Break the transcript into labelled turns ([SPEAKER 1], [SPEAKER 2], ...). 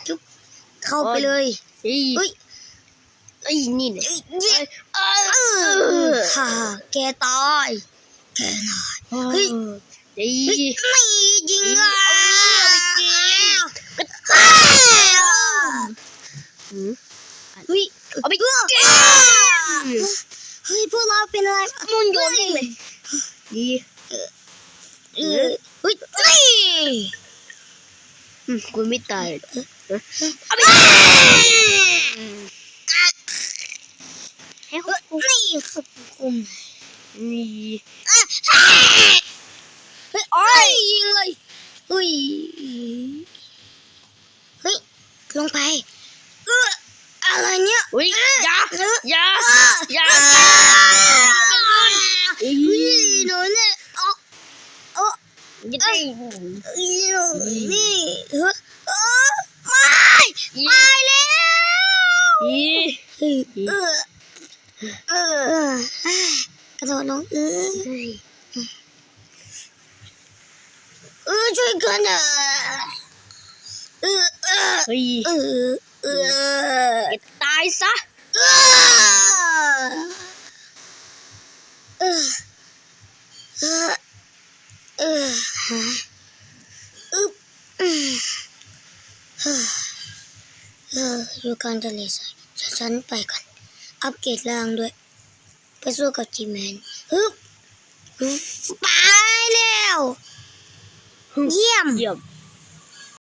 [SPEAKER 1] จุ๊บเข้าไปเลยเฮ้ยนี่เนี่ยฮ่าแกตายแกนายเฮ้ยไม่ยิงอ่ะเฮ้ยเอาไปเฮ้ยพวกเราเป็นอะไรมุนโยนเลยดีเฮ้ยกูไม่ตายเอาไปให้นี่ครับคุณนี่เฮ้ยยิงเลยเฮ้ยลงไปอะไรเนี่ยอย่าโดนเนี่ยนี่ไม่แล้วกระโดดลงช่วยกันตายซะอยู่กลางทะเลทรายฉันไปก่อนอัปเกรดร่างด้วยไปสู้กับจีแมนไปแล้วเยี่ยม